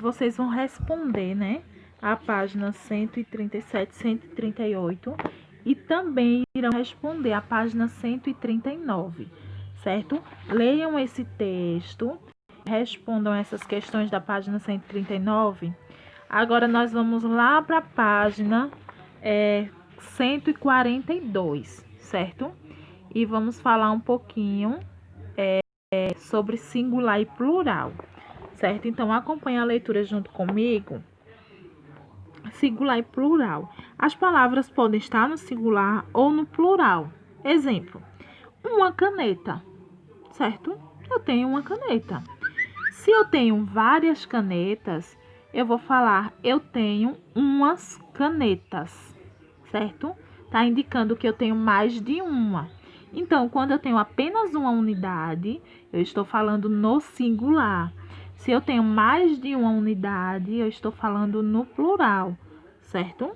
Vocês vão responder, né, a página 137, 138 e também irão responder a página 139, certo? Leiam esse texto, respondam essas questões da página 139. Agora nós vamos lá para a página 142, certo? E vamos falar um pouquinho sobre singular e plural, certo? Então acompanhe a leitura junto comigo. Singular e plural. As palavras podem estar no singular ou no plural. Exemplo: uma caneta, certo? Eu tenho uma caneta. Se eu tenho várias canetas, eu vou falar eu tenho umas canetas, certo? Tá indicando que eu tenho mais de uma. Então, quando eu tenho apenas uma unidade, eu estou falando no singular. Se eu tenho mais de uma unidade, eu estou falando no plural, certo?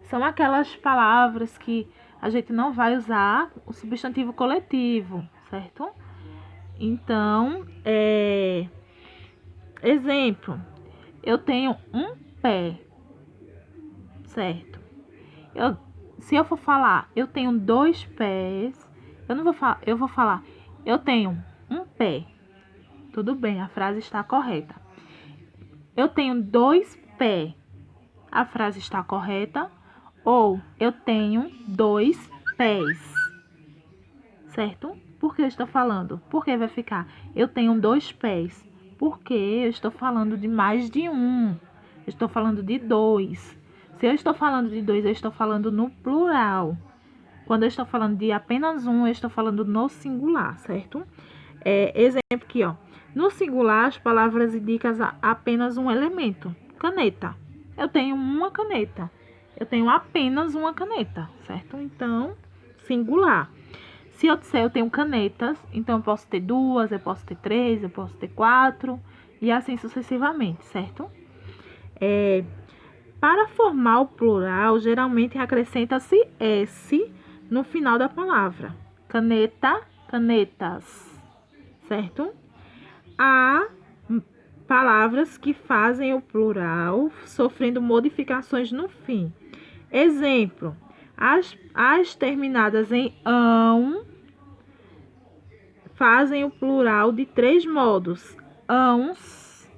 São aquelas palavras que a gente não vai usar o substantivo coletivo, certo? Então, exemplo, eu tenho um pé, certo? Se eu for falar, eu tenho dois pés, eu não vou falar, eu vou falar, eu tenho um pé. Tudo bem, a frase está correta. Eu tenho dois pés. A frase está correta. Ou eu tenho dois pés. Certo? Por que eu estou falando? Porque vai ficar eu tenho dois pés. Porque eu estou falando de mais de um. Eu estou falando de dois. Se eu estou falando de dois, eu estou falando no plural. Quando eu estou falando de apenas um, eu estou falando no singular, certo? Exemplo aqui, ó. No singular, as palavras indicam apenas um elemento. Caneta. Eu tenho uma caneta. Eu tenho apenas uma caneta, certo? Então, singular. Se eu disser eu tenho canetas, então eu posso ter duas, eu posso ter três, eu posso ter quatro, e assim sucessivamente, certo? Para formar o plural, geralmente acrescenta-se S no final da palavra. Caneta, canetas, certo? Há palavras que fazem o plural sofrendo modificações no fim. Exemplo: as terminadas em ão fazem o plural de três modos: ãos,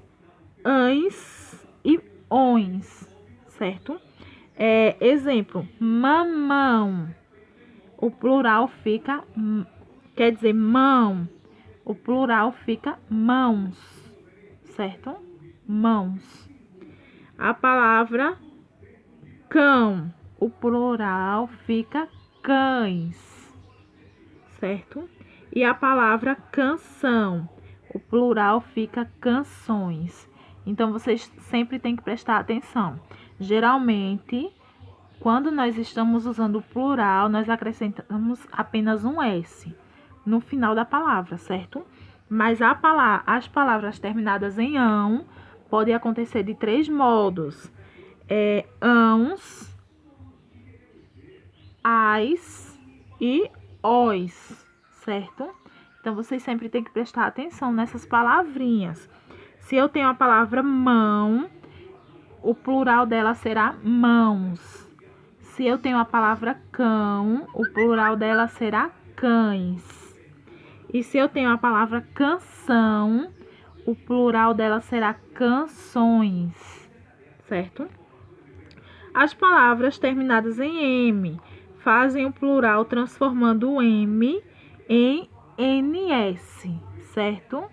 ães e ões, certo? Exemplo: mamão. O plural fica, quer dizer, mão. O plural fica mãos, certo? Mãos. A palavra cão, o plural fica cães, certo? E a palavra canção, o plural fica canções. Então, vocês sempre têm que prestar atenção. Geralmente, quando nós estamos usando o plural, nós acrescentamos apenas um S no final da palavra, certo? Mas as palavras terminadas em ão podem acontecer de três modos: ãos, ais e os, certo? Então, vocês sempre têm que prestar atenção nessas palavrinhas. Se eu tenho a palavra mão, o plural dela será mãos. Se eu tenho a palavra cão, o plural dela será cães. E se eu tenho a palavra canção, o plural dela será canções, certo? As palavras terminadas em M fazem o plural transformando o M em NS, certo?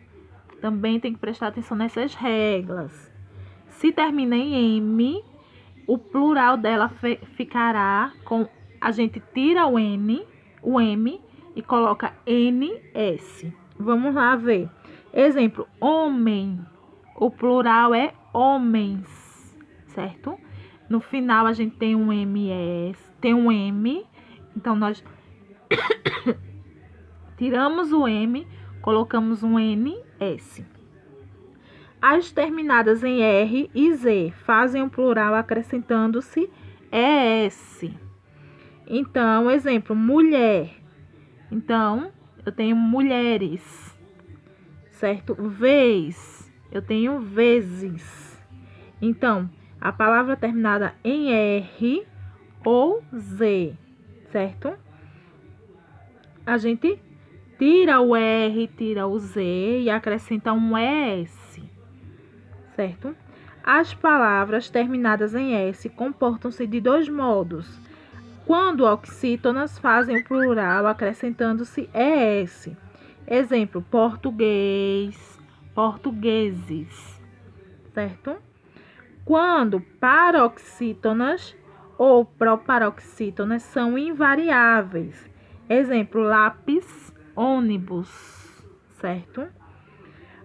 Também tem que prestar atenção nessas regras. Se termina em M, o plural dela ficará com... A gente tira o M e coloca NS. Vamos lá ver. Exemplo: homem. O plural é homens, certo? No final a gente tem um MS, tem um M. Então nós tiramos o M, colocamos um NS. As terminadas em R e Z fazem o plural acrescentando-se ES. Então, exemplo: mulher. Então, eu tenho mulheres, certo? Vez, eu tenho vezes. Então, a palavra terminada em R ou Z, certo? A gente tira o R, tira o Z e acrescenta um ES, certo? As palavras terminadas em S comportam-se de dois modos. Quando oxítonas fazem o plural, acrescentando-se ES. Exemplo, português, portugueses, certo? Quando paroxítonas ou proparoxítonas são invariáveis. Exemplo, lápis, ônibus, certo?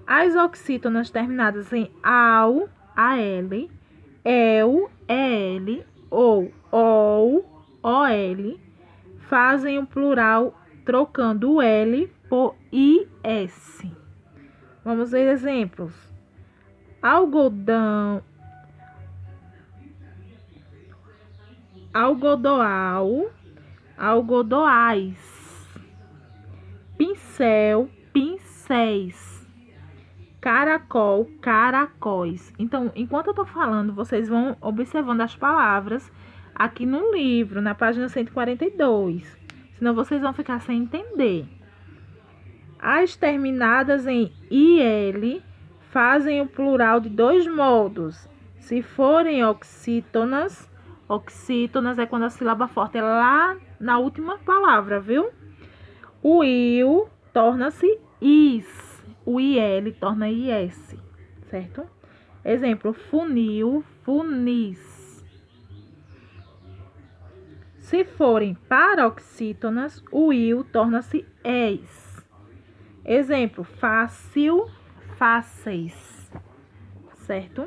As oxítonas terminadas em AL, AL, EL, EL ou OL, OL fazem o plural trocando o L por IS. Vamos ver exemplos. Algodão, algodoal, algodoais, pincel, pincéis, caracol, caracóis. Então, enquanto eu tô falando, vocês vão observando as palavras aqui no livro, na página 142. Senão vocês vão ficar sem entender. As terminadas em IL fazem o plural de dois modos. Se forem oxítonas, oxítonas é quando a sílaba forte é lá na última palavra, viu? O IL torna-se IS. O IL torna IS, certo? Exemplo, funil, funis. Se forem paroxítonas, o IL torna-se ES. Exemplo, fácil, fáceis, certo?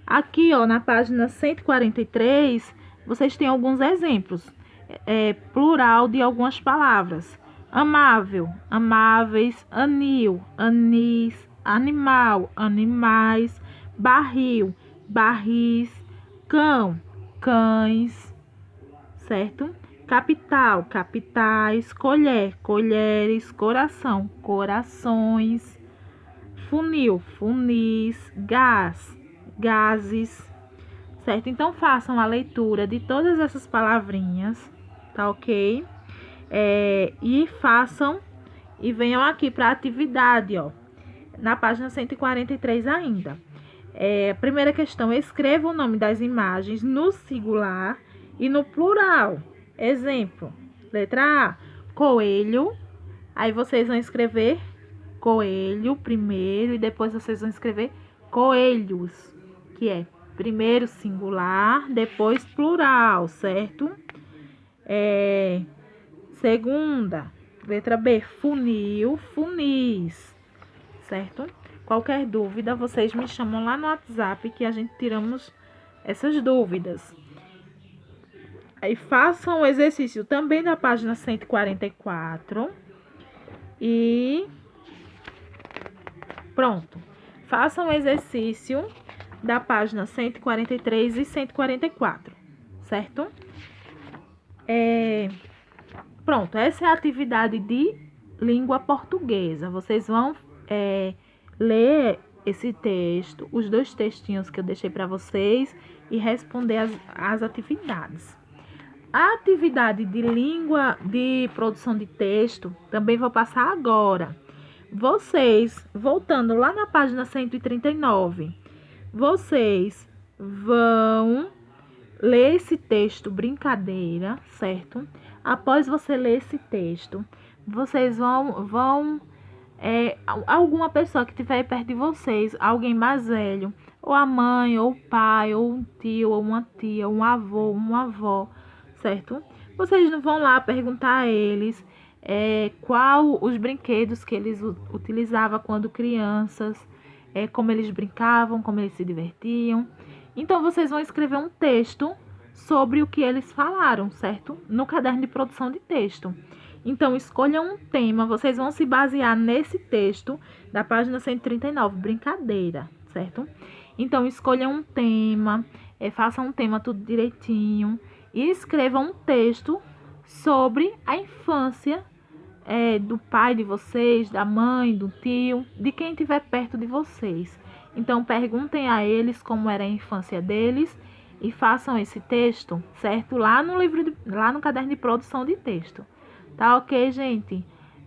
Aqui, ó, na página 143, vocês têm alguns exemplos. Plural de algumas palavras. Amável, amáveis, anil, anis, animal, animais, barril, barris, cão, cães, certo? Capital, capitais, colher, colheres, coração, corações, funil, funis, gás, gases, certo? Então, façam a leitura de todas essas palavrinhas, tá ok? E façam e venham aqui para a atividade, ó, na página 143 ainda. Primeira questão, escreva o nome das imagens no singular e no plural. Exemplo, letra A, coelho. Aí vocês vão escrever coelho primeiro e depois vocês vão escrever coelhos, que é primeiro singular, depois plural, certo? Segunda, letra B, funil, funis, certo? Qualquer dúvida, vocês me chamam lá no WhatsApp que a gente tiramos essas dúvidas. Aí façam o exercício também da página 144 e pronto. Façam o exercício da página 143 e 144, certo? Pronto, essa é a atividade de língua portuguesa. Vocês vão ler esse texto, os dois textinhos que eu deixei para vocês e responder as atividades. A atividade de língua, de produção de texto, também vou passar agora. Vocês, voltando lá na página 139, vocês vão ler esse texto, brincadeira, certo? Após você ler esse texto, vocês vão alguma pessoa que estiver perto de vocês, alguém mais velho, ou a mãe, ou o pai, ou um tio, ou uma tia, um avô, uma avó, certo? Vocês não vão lá perguntar a eles qual os brinquedos que eles utilizavam quando crianças, como eles brincavam, como eles se divertiam. Então, vocês vão escrever um texto sobre o que eles falaram, certo? No caderno de produção de texto. Então, escolham um tema, vocês vão se basear nesse texto da página 139, brincadeira, certo? Então, escolham um tema, façam um tema tudo direitinho e escrevam um texto sobre a infância do pai de vocês, da mãe, do tio, de quem estiver perto de vocês. Então, perguntem a eles como era a infância deles e façam esse texto, certo? Lá no lá no caderno de produção de texto. Tá ok, gente?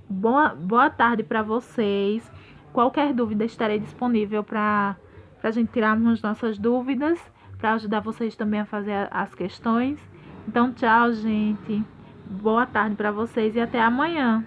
Boa tarde para vocês. Qualquer dúvida, estarei disponível para a gente tirarmos nossas dúvidas, para ajudar vocês também a fazer as questões. Então, tchau, gente. Boa tarde para vocês e até amanhã.